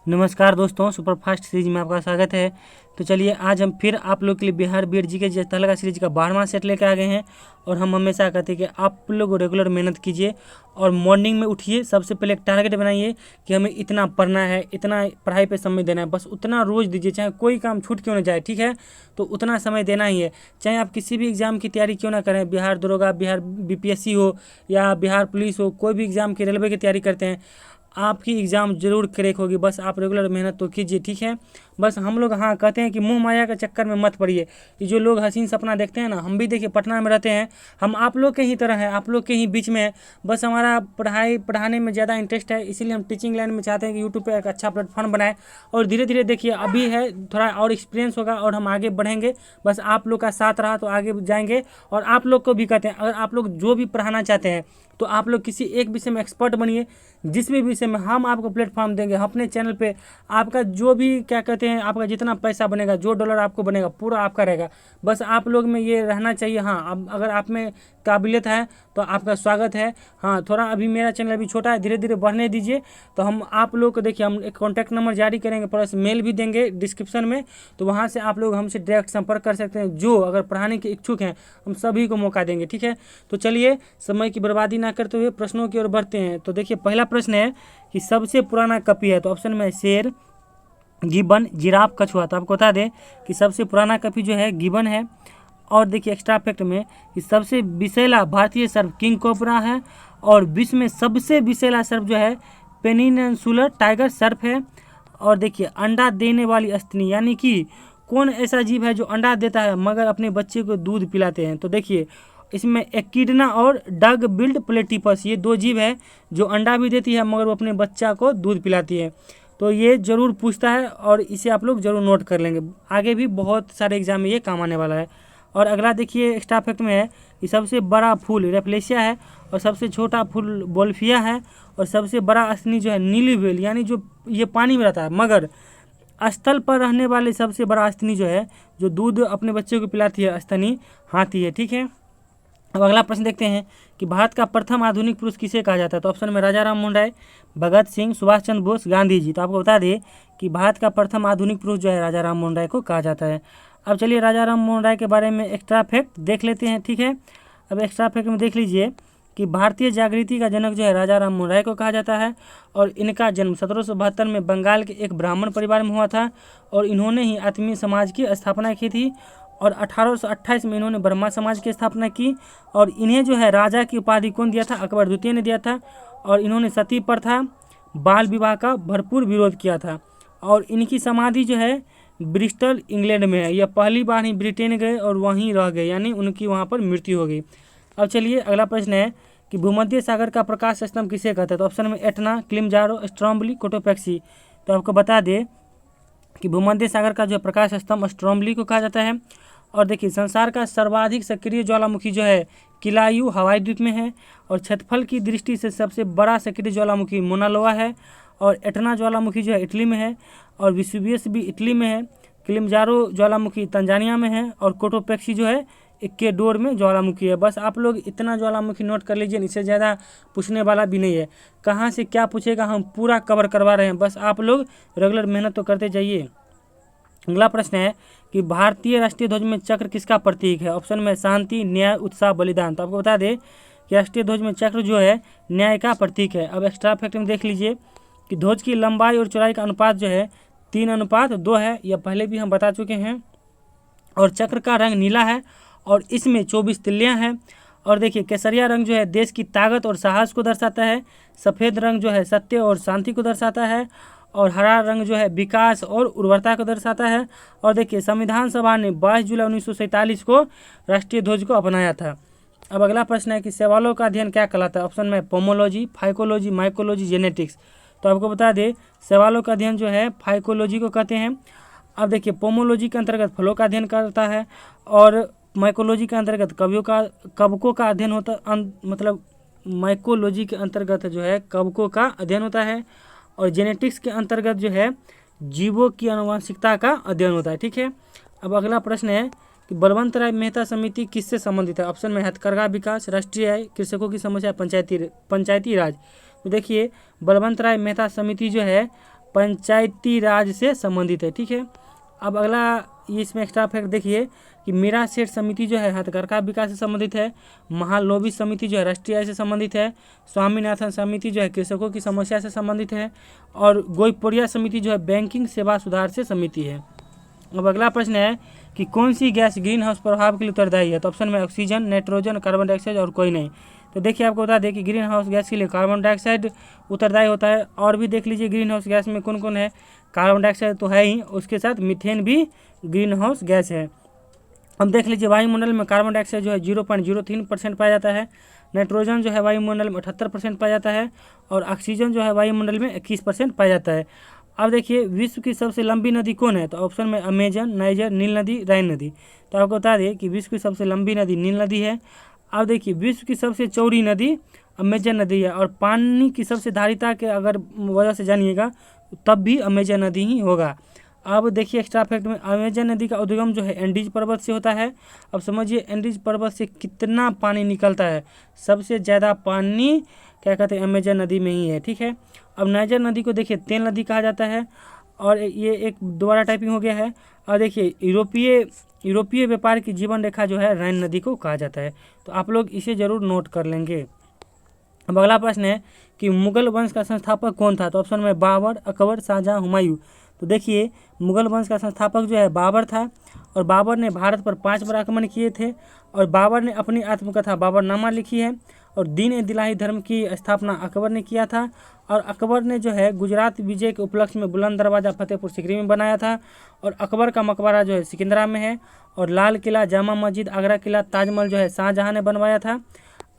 नमस्कार दोस्तों, superfast series में आपका स्वागत है। तो चलिए आज हम फिर आप लोग के लिए बिहार बीएड जीके तहलका सीरीज का 12वां सेट लेकर आ गए हैं। और हम हमेशा कहते हैं कि आप लोग रेगुलर मेहनत कीजिए और मॉर्निंग में उठिए। सबसे पहले एक टारगेट बनाइए कि हमें इतना पढ़ना है, इतना पढ़ाई पे समय देना है, बस उतना रोज़ दीजिए, चाहे कोई काम छूट क्यों ना जाए, ठीक है। तो उतना समय देना ही है, चाहे आप किसी भी एग्ज़ाम की तैयारी क्यों ना करें, बिहार दरोगा, बिहार बीपीएससी हो या बिहार पुलिस हो, कोई भी एग्ज़ाम की, रेलवे की तैयारी करते हैं, आपकी एग्ज़ाम ज़रूर क्रैक होगी। बस आप रेगुलर मेहनत तो कीजिए, ठीक है। बस हम लोग कहते हैं कि मुँह माया के चक्कर में मत पड़िए। ये जो लोग हसीन सपना देखते हैं ना, हम भी देखिए पटना में रहते हैं, हम आप लोग के ही तरह हैं, आप लोग के ही बीच में है। बस हमारा पढ़ाने में ज़्यादा इंटरेस्ट है, इसीलिए हम टीचिंग लाइन में चाहते हैं कि यूट्यूब पर एक अच्छा प्लेटफॉर्म बनाए। और धीरे धीरे देखिए अभी है, थोड़ा और एक्सपीरियंस होगा और हम आगे बढ़ेंगे। बस आप लोग का साथ रहा तो आगे जाएंगे। और आप लोग को भी कहते हैं, अगर आप लोग जो भी पढ़ाना चाहते हैं तो आप लोग किसी एक विषय में एक्सपर्ट बनिए, जिस भी विषय में हम आपको प्लेटफॉर्म देंगे अपने चैनल पे। आपका जो भी क्या कहते हैं, आपका जितना पैसा बनेगा, जो डॉलर आपको बनेगा, पूरा आपका रहेगा। बस आप लोग में ये रहना चाहिए। हाँ, अब अगर आप में काबिलियत है तो आपका स्वागत है। हाँ, थोड़ा अभी मेरा चैनल अभी छोटा है, धीरे धीरे बढ़ने दीजिए। तो हम आप लोग को देखिए, हम एक कॉन्टैक्ट नंबर जारी करेंगे, प्लस मेल भी देंगे डिस्क्रिप्शन में। तो वहाँ से आप लोग हमसे डायरेक्ट संपर्क कर सकते हैं। जो अगर पढ़ाने के इच्छुक हैं, हम सभी को मौका देंगे, ठीक है। तो चलिए समय की बर्बादी ना करते हुए प्रश्नों की ओर बढ़ते हैं। तो देखिए पहला प्रश्न है कि सबसे पुराना कॉपी है, तो ऑप्शन में शेर, गिबन, जिराफ, कछुआ। तो आपको बता दें कि सबसे पुराना कॉपी जो है गिबन है। और देखिए एक्स्ट्रा फैक्ट में कि सबसे विषैला भारतीय सर्प किंग कोबरा है। और विश्व में सबसे विषैला सर्प जो है पेनिनसुलर टाइगर सर्प है। और देखिए अंडा देने वाली अस्तनी, यानी कि कौन ऐसा जीव है जो अंडा देता है मगर अपने बच्चे को दूध पिलाते हैं। तो देखिए इसमें एकिडना और डग बिल्ड प्लेटिपस, ये दो जीव है जो अंडा भी देती है मगर वो अपने बच्चा को दूध पिलाती है। तो ये ज़रूर पूछता है और इसे आप लोग ज़रूर नोट कर लेंगे, आगे भी बहुत सारे एग्जाम में ये काम आने वाला है। और अगला देखिए एक्स्ट्रा फैक्ट में है कि सबसे बड़ा फूल रेप्लेशिया है और सबसे छोटा फूल बोल्फिया है। और सबसे बड़ा अस्तनी जो है नीली व्हेल, यानी जो ये पानी में रहता है मगर स्थल पर रहने वाले सबसे बड़ा अस्तनी जो है, जो दूध अपने बच्चे को पिलाती है, अस्तनी हाथी है, ठीक है। अब अगला प्रश्न देखते हैं कि भारत का प्रथम आधुनिक पुरुष किसे कहा जाता है। तो ऑप्शन में राजा राम मोहन राय, भगत सिंह, सुभाष चंद्र बोस, गांधी जी। तो आपको बता दें कि भारत का प्रथम आधुनिक पुरुष जो है राजा राम मोहन राय को कहा जाता है। अब चलिए राजा राम मोहन राय के बारे में एक्स्ट्रा फैक्ट देख लेते हैं, ठीक है। अब एक्स्ट्रा फैक्ट में देख लीजिए कि भारतीय जागृति का जनक जो है राजा राम मोहन राय को कहा जाता है। और इनका जन्म 1772 में बंगाल के एक ब्राह्मण परिवार में हुआ था। और इन्होंने ही आत्मीय समाज की स्थापना की थी। और 1828 में इन्होंने ब्रह्मा समाज की स्थापना की। और इन्हें जो है राजा की उपाधि कौन दिया था, अकबर द्वितीय ने दिया था। और इन्होंने सती प्रथा, बाल विवाह का भरपूर विरोध किया था। और इनकी समाधि जो है ब्रिस्टल इंग्लैंड में है। यह पहली बार ही ब्रिटेन गए और वहीं रह गए, यानी उनकी वहाँ पर मृत्यु हो गई। अब चलिए अगला प्रश्न है कि भूमध्य सागर का प्रकाश स्तंभ किसे कहते हैं। तो ऑप्शन में एटना, किलिमंजारो, स्ट्रोम्बली, कोटोपैक्सी। तो आपको बता दें कि भूमध्य सागर का जो प्रकाश स्तंभ स्ट्रोम्बली को कहा जाता है। और देखिए संसार का सर्वाधिक सक्रिय ज्वालामुखी जो है किलायू हवाई द्वीप में है। और क्षेत्रफल की दृष्टि से सबसे बड़ा सक्रिय ज्वालामुखी मोना लोआ है। और एटना ज्वालामुखी जो है इटली में है। और विसुवियस भी इटली में है। किलिमंजारो ज्वालामुखी तंजानिया में है। और कोटोपैक्सी जो है इक्वेडोर में ज्वालामुखी है। बस आप लोग इतना ज्वालामुखी नोट कर लीजिए, इससे ज़्यादा पूछने वाला भी नहीं है। कहाँ से क्या पूछेगा हम पूरा कवर करवा रहे हैं, बस आप लोग रेगुलर मेहनत तो करते जाइए। अगला प्रश्न है कि भारतीय राष्ट्रीय ध्वज में चक्र किसका प्रतीक है। ऑप्शन में शांति, न्याय, उत्साह, बलिदान। तो आपको बता दें कि राष्ट्रीय ध्वज में चक्र जो है न्याय का प्रतीक है। अब एक्स्ट्रा फैक्ट में देख लीजिए कि ध्वज की लंबाई और चौड़ाई का अनुपात जो है 3:2 है, यह पहले भी हम बता चुके हैं। और चक्र का रंग नीला है और इसमें 24 तिल्लियाँ हैं। और देखिए केसरिया रंग जो है देश की ताकत और साहस को दर्शाता है। सफ़ेद रंग जो है सत्य और शांति को दर्शाता है। और हरा रंग जो है विकास और उर्वरता को दर्शाता है। और देखिए संविधान सभा ने 22 जुलाई 1947 को राष्ट्रीय ध्वज को अपनाया था। अब अगला प्रश्न है कि शैवालों का अध्ययन क्या कहलाता है। ऑप्शन में पोमोलॉजी, फाइकोलॉजी, माइकोलॉजी, जेनेटिक्स। तो आपको बता दें शैवालों का अध्ययन जो है फाइकोलॉजी को कहते हैं। अब देखिए पोमोलॉजी के अंतर्गत फलों का अध्ययन करता है। और माइकोलॉजी के अंतर्गत कवकों का अध्ययन होता, मतलब माइकोलॉजी के अंतर्गत जो है कवकों का अध्ययन होता है। और जेनेटिक्स के अंतर्गत जो है जीवों की आनुवंशिकता का अध्ययन होता है, ठीक है। अब अगला प्रश्न है कि बलवंत राय मेहता समिति किससे संबंधित है। ऑप्शन में हथकरघा विकास, राष्ट्रीय आय, कृषकों की समस्या, पंचायती राज। तो देखिए बलवंत राय मेहता समिति जो है पंचायती राज से संबंधित है। ठीक है, अब अगला ये इसमें एक्स्ट्रा फैक्ट देखिए कि मीरा सेठ समिति जो है हथकरघा विकास से संबंधित है। महालोबी समिति जो है राष्ट्रीय आय से संबंधित है। स्वामीनाथन समिति जो है कृषकों की समस्या से संबंधित है। और गोईपोड़िया समिति जो है बैंकिंग सेवा सुधार से समिति है। अब अगला प्रश्न है कि कौन सी गैस ग्रीन हाउस प्रभाव के लिए उत्तरदायी है। तो ऑप्शन में ऑक्सीजन, नाइट्रोजन, कार्बन डाइऑक्साइड और कोई नहीं। तो देखिए आपको बता दें कि ग्रीन हाउस गैस के लिए कार्बन डाइऑक्साइड उत्तरदायी होता है। और भी देख लीजिए ग्रीन हाउस गैस में कौन कौन है। कार्बन डाइऑक्साइड तो है ही, उसके साथ मीथेन भी ग्रीन हाउस गैस है। अब देख लीजिए वायुमंडल में कार्बन डाइऑक्साइड जो है 0.03% पाया जाता है। नाइट्रोजन जो है वायुमंडल में 78% पाया जाता है। और ऑक्सीजन जो है वायुमंडल में 21% पाया जाता है। अब देखिए विश्व की सबसे लंबी नदी कौन है। तो ऑप्शन में अमेजन, नाइजर, नील नदी, राइन नदी। तो आपको बता दें कि विश्व की सबसे लंबी नदी नील नदी है। अब देखिए विश्व की सबसे चौड़ी नदी अमेजन नदी है। और पानी की सबसे धारिता के अगर वजह से जानिएगा तब भी अमेजन नदी ही होगा। अब देखिए एक्स्ट्रा फैक्ट में अमेजन नदी का उद्गम जो है एंडीज पर्वत से होता है। अब समझिए एंडीज पर्वत से कितना पानी निकलता है। सबसे ज़्यादा पानी क्या कहते हैं अमेजन नदी में ही है। ठीक है, अब नाइजर नदी को देखिए तेल नदी कहा जाता है। और ये एक दोबारा टाइपिंग हो गया है। और देखिए यूरोपीय व्यापार की जीवन रेखा जो है राइन नदी को कहा जाता है। तो आप लोग इसे ज़रूर नोट कर लेंगे। अब अगला प्रश्न है कि मुगल वंश का संस्थापक कौन था। तो ऑप्शन में बाबर, अकबर, शाहजहां, हुमायूं। तो देखिए मुगल वंश का संस्थापक जो है बाबर था। और बाबर ने भारत पर 5 बार आक्रमण किए थे। और बाबर ने अपनी आत्मकथा बाबरनामा लिखी है। और दीन ए दिलाही धर्म की स्थापना अकबर ने किया था। और अकबर ने जो है गुजरात विजय के उपलक्ष्य में बुलंद दरवाज़ा फतेहपुर सीकरी में बनाया था। और अकबर का मकबरा जो है सिकंदरा में है। और लाल किला, जामा मस्जिद, आगरा किला, ताजमहल जो है शाहजहां ने बनवाया था।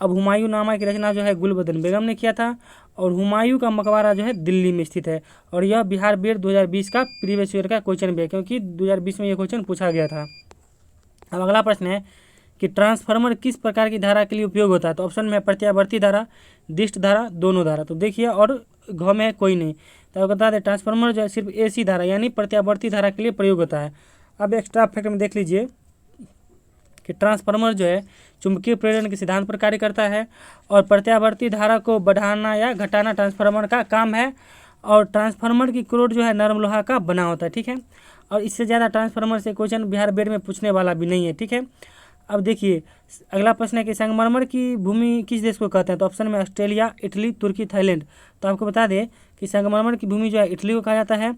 अब हुमायूं नामा की रचना जो है गुलबदन बेगम ने किया था। और हुमायूं का मकबरा जो है दिल्ली में स्थित है। और यह बिहार बीएड 2020 का प्रीवियस ईयर का क्वेश्चन भी है, क्योंकि 2020 में यह क्वेश्चन पूछा गया था। अब अगला प्रश्न है कि ट्रांसफार्मर किस प्रकार की धारा के लिए उपयोग होता है। तो ऑप्शन में है प्रत्यावर्ती धारा, दिष्ट धारा, दोनों धारा। तो देखिए और घ में है कोई नहीं। तो आपको बता दें ट्रांसफार्मर जो है सिर्फ एसी धारा यानी प्रत्यावर्ती धारा के लिए प्रयोग होता है। अब एक्स्ट्रा फैक्ट में देख लीजिए कि ट्रांसफार्मर जो है चुंबकीय प्रेरण के सिद्धांत पर कार्य करता है। और प्रत्यावर्ती धारा को बढ़ाना या घटाना ट्रांसफार्मर का काम है। और ट्रांसफार्मर की क्रोड जो है नरम लोहा का बना होता है। ठीक है, और इससे ज़्यादा ट्रांसफार्मर से क्वेश्चन बिहार बोर्ड में पूछने वाला भी नहीं है। ठीक है, अब देखिए अगला प्रश्न है कि संगमरमर की भूमि किस देश को कहते हैं। तो ऑप्शन में ऑस्ट्रेलिया, इटली, तुर्की, थाईलैंड। तो आपको बता दें कि संगमरमर की भूमि जो है इटली को कहा जाता है।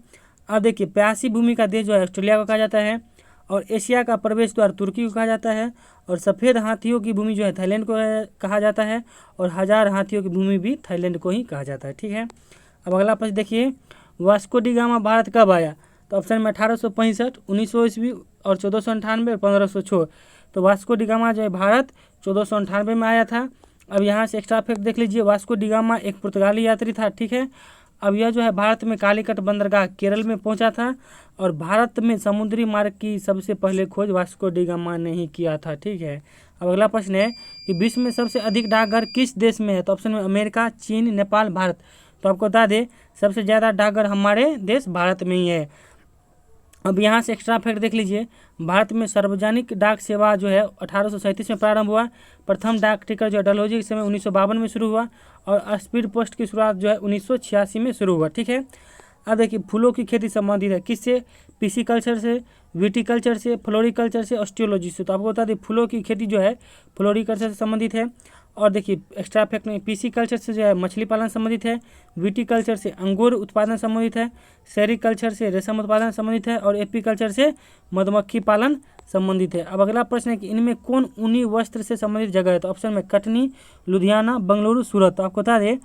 अब देखिए प्यासी भूमि का देश जो है ऑस्ट्रेलिया को कहा जाता है। और एशिया का प्रवेश द्वार तुर्की को कहा जाता है। और सफ़ेद हाथियों की भूमि जो है थाईलैंड को कहा जाता है। और 1000 हाथियों की भूमि भी थाईलैंड को ही कहा जाता है। ठीक है, अब अगला प्रश्न देखिए वास्को डी गामा भारत कब आया। तो ऑप्शन में 1865, 1900 ईस्वी और 1498 और 1506। तो वास्को डी गामा जो है भारत 1498 में आया था। अब यहाँ से एक्स्ट्रा फैक्ट देख लीजिए वास्को डी गामा एक पुर्तगाली यात्री था। ठीक है, अब यह जो है भारत में कालीकट बंदरगाह केरल में पहुंचा था। और भारत में समुद्री मार्ग की सबसे पहले खोज वास्को डी गामा ने ही किया था। ठीक है, अब अगला प्रश्न है कि विश्व में सबसे अधिक डाकघर किस देश में है। तो ऑप्शन में अमेरिका, चीन, नेपाल, भारत। तो आपको बता दें सबसे ज़्यादा डाकघर हमारे देश भारत में ही है। अब यहाँ से एक्स्ट्रा फैक्ट देख लीजिए भारत में सार्वजनिक डाक सेवा जो है 1837 में प्रारंभ हुआ। प्रथम डाक टिकट जो है डलहौजी के समय 1952 में शुरू हुआ। और स्पीड पोस्ट की शुरुआत जो है 1986 में शुरू हुआ। ठीक है, अब देखिए फूलों की खेती संबंधित है किससे, पिसीकल्चर से, विटीकल्चर से, फ्लोरिकल्चर से, ऑस्टियोलॉजी से। तो आपको बता दें फूलों की खेती जो है फ्लोरिकल्चर से संबंधित है। और देखिए एक्स्ट्रा फैक्ट में पिसीकल्चर से जो है मछली पालन संबंधित है। विटीकल्चर से अंगूर उत्पादन संबंधित है। सेरिकल्चर से रेशम उत्पादन संबंधित है। और एपीकल्चर से मधुमक्खी पालन संबंधित है। अब अगला प्रश्न है कि इनमें कौन ऊनी वस्त्र से संबंधित जगह है। तो ऑप्शन में कटनी, लुधियाना, बंगलुरु, सूरत। तो आपको बता दें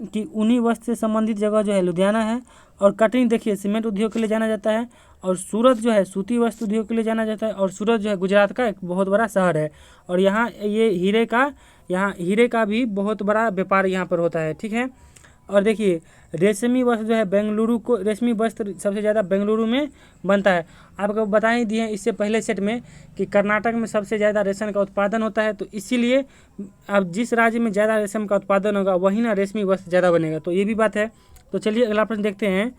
कि ऊनी वस्त्र से संबंधित जगह जो है लुधियाना है। और कटनी देखिए सीमेंट उद्योग के लिए जाना जाता है। और सूरत जो है सूती वस्त्र उद्योग के लिए जाना जाता है। और सूरत जो है गुजरात का एक बहुत बड़ा शहर है। और यहाँ ये हीरे का भी बहुत बड़ा व्यापार यहाँ पर होता है। ठीक है, और देखिए रेशमी वस्त्र जो है रेशमी वस्त्र सबसे ज़्यादा बेंगलुरु में बनता है। आपको बता ही दिए इससे पहले सेट में कि कर्नाटक में सबसे ज़्यादा रेशम का उत्पादन होता है। तो इसीलिए अब जिस राज्य में ज़्यादा रेशम का उत्पादन होगा वहीं ना रेशमी वस्त्र ज़्यादा बनेगा। तो ये भी बात है। तो चलिए अगला प्रश्न देखते हैं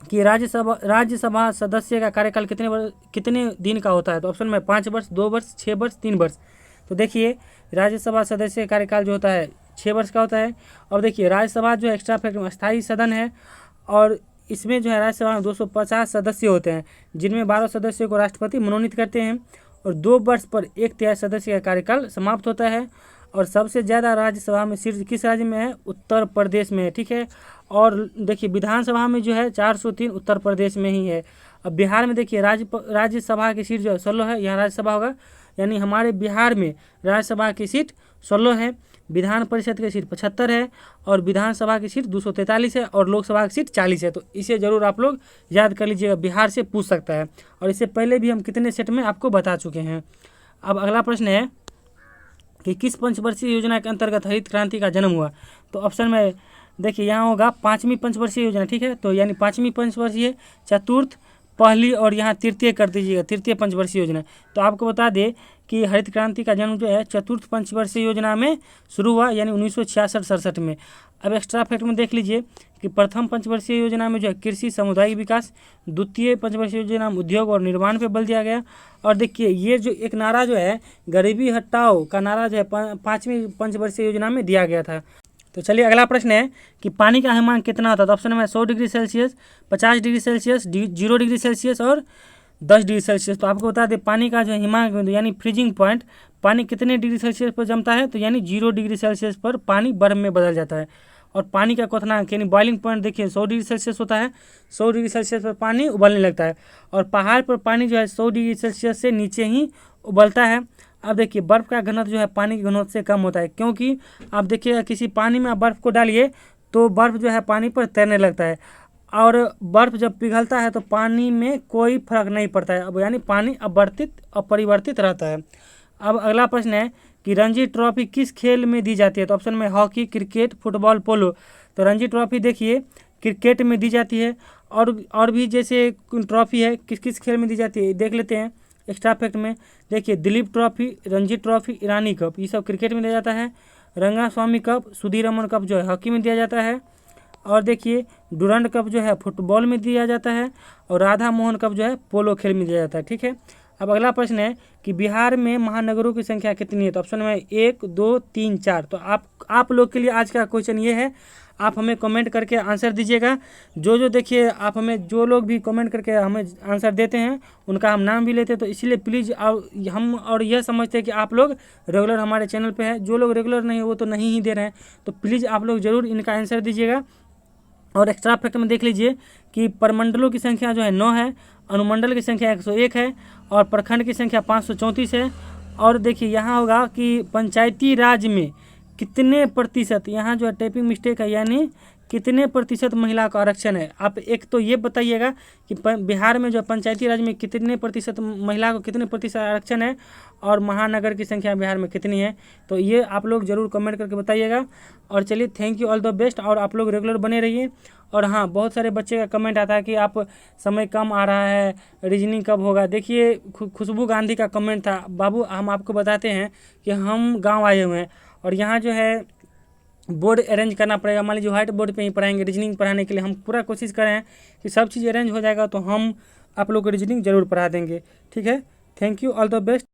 कि राज्यसभा सदस्य का कार्यकाल कितने दिन का होता है। तो ऑप्शन में 5 वर्ष, 2 वर्ष, 6 वर्ष, 3 वर्ष। तो देखिए राज्यसभा सदस्य का कार्यकाल जो होता है 6 वर्ष का होता है। और देखिए राज्यसभा जो है एक्स्ट्रा फैक्ट में स्थायी सदन है। और इसमें जो है राज्यसभा में 250 सदस्य होते हैं, जिनमें 12 सदस्यों को राष्ट्रपति मनोनीत करते हैं और 2 वर्ष पर 1/3 सदस्य का कार्यकाल समाप्त होता है। और सबसे ज़्यादा राज्यसभा में सीट किस राज्य में है? उत्तर प्रदेश में है, ठीक है। और देखिए विधानसभा में जो है 403 उत्तर प्रदेश में ही है। अब बिहार में देखिए राज्यसभा की सीट जो है 16 है, यहाँ राज्यसभा होगा, यानी हमारे बिहार में राज्यसभा की सीट 16 है, विधान परिषद की सीट 75 है और विधानसभा की सीट 243 है और लोकसभा की सीट 40 है। तो इसे ज़रूर आप लोग याद कर लीजिएगा, बिहार से पूछ सकता है। और इससे पहले भी हम कितने सेट में आपको बता चुके हैं। अब अगला प्रश्न है कि किस पंचवर्षीय योजना के अंतर्गत हरित क्रांति का जन्म हुआ? तो ऑप्शन में देखिए यहाँ होगा 5वीं पंचवर्षीय योजना, ठीक है। तो यानी 5वीं पंचवर्षीय, चतुर्थ, पहली और यहाँ तृतीय कर दीजिएगा, तृतीय पंचवर्षीय योजना। तो आपको बता दें कि हरित क्रांति का जन्म जो है चतुर्थ पंचवर्षीय योजना में शुरू हुआ, यानी 1966-67 में। अब एक्स्ट्रा फैक्ट में देख लीजिए कि प्रथम पंचवर्षीय योजना में जो है कृषि सामुदायिक विकास, द्वितीय पंचवर्षीय योजना में उद्योग और निर्माण पे बल दिया गया। और देखिए ये जो एक नारा जो है गरीबी हटाओ का नारा जो है 5वीं पंचवर्षीय योजना में दिया गया था। तो चलिए अगला प्रश्न है कि पानी का हिमांक कितना होता है? तो ऑप्शन में 100 degree Celsius, 50 degree Celsius, 0 degree Celsius और 10 डिग्री सेल्सियस। तो आपको बता दें पानी का जो हिमांक बिंदु यानी फ्रीजिंग पॉइंट, पानी कितने डिग्री सेल्सियस पर जमता है? तो यानी 0 डिग्री सेल्सियस पर पानी बर्फ में बदल जाता है। और पानी का क्वथनांक यानी बॉइलिंग पॉइंट देखिए 100 डिग्री सेल्सियस होता है, 100 डिग्री सेल्सियस पर पानी उबलने लगता है। और पहाड़ पर पानी जो है 100 डिग्री सेल्सियस से नीचे ही उबलता है। अब देखिए बर्फ़ का घनत्व जो है पानी के घनत्व से कम होता है, क्योंकि आप देखिएगा किसी पानी में आप बर्फ़ को डालिए तो बर्फ़ जो है पानी पर तैरने लगता है और बर्फ़ जब पिघलता है तो पानी में कोई फर्क नहीं पड़ता है। अब यानी पानी अपरिवर्तित रहता है। अब अगला प्रश्न है कि रणजी ट्रॉफी किस खेल में दी जाती है? तो ऑप्शन में हॉकी, क्रिकेट, फुटबॉल, पोलो। तो रणजी ट्रॉफी देखिए क्रिकेट में दी जाती है और भी जैसे ट्रॉफी है किस किस खेल में दी जाती है देख लेते हैं एक्स्ट्रा फैक्ट में। देखिए दिलीप ट्रॉफी, रणजी ट्रॉफी, ईरानी कप, ये सब क्रिकेट में दिया जाता है। रंगास्वामी कप, सुधीरमन कप जो है हॉकी में दिया जाता है। और देखिए डुरंड कप जो है फुटबॉल में दिया जाता है और राधा मोहन कप जो है पोलो खेल में दिया जाता है, ठीक है। अब अगला प्रश्न है कि बिहार में महानगरों की संख्या कितनी है? तो ऑप्शन में 1, 2, 3, 4। तो आप लोग के लिए आज का क्वेश्चन ये है, आप हमें कमेंट करके आंसर दीजिएगा। जो देखिए आप हमें जो लोग भी कमेंट करके हमें आंसर देते हैं उनका हम नाम भी लेते हैं। तो इसलिए प्लीज़ हम और यह समझते हैं कि आप लोग रेगुलर हमारे चैनल पे है, जो लोग रेगुलर नहीं है वो तो नहीं ही दे रहे हैं। तो प्लीज़ आप लोग ज़रूर इनका आंसर दीजिएगा। और एक्स्ट्रा फैक्ट में देख लीजिए कि परमंडलों की संख्या जो है 9 है, अनुमंडल की संख्या 101 है और प्रखंड की संख्या 534 है। और देखिए यहाँ होगा कि पंचायती राज में कितने प्रतिशत, यहाँ जो है टाइपिंग मिस्टेक है, यानी कितने प्रतिशत महिला का आरक्षण है। आप एक तो ये बताइएगा कि बिहार में जो पंचायती राज में कितने प्रतिशत महिला को कितने प्रतिशत आरक्षण है और महानगर की संख्या बिहार में कितनी है। तो ये आप लोग ज़रूर कमेंट करके बताइएगा। और चलिए thank you, all the best. और आप लोग रेगुलर बने रहिए। और हाँ, बहुत सारे बच्चे का कमेंट आता है कि आप समय कम आ रहा है, रीजनिंग कब होगा। देखिए खुशबू गांधी का कमेंट था, बाबू हम आपको बताते हैं कि हम गाँव आए हुए हैं और यहाँ जो है बोर्ड अरेंज करना पड़ेगा। मान लीजिए व्हाइट बोर्ड पे ही पढ़ाएंगे, रीजनिंग पढ़ाने के लिए हम पूरा कोशिश करें कि सब चीज़ अरेंज हो जाएगा तो हम आप लोग को रीजनिंग ज़रूर पढ़ा देंगे, ठीक है। Thank you, all the best.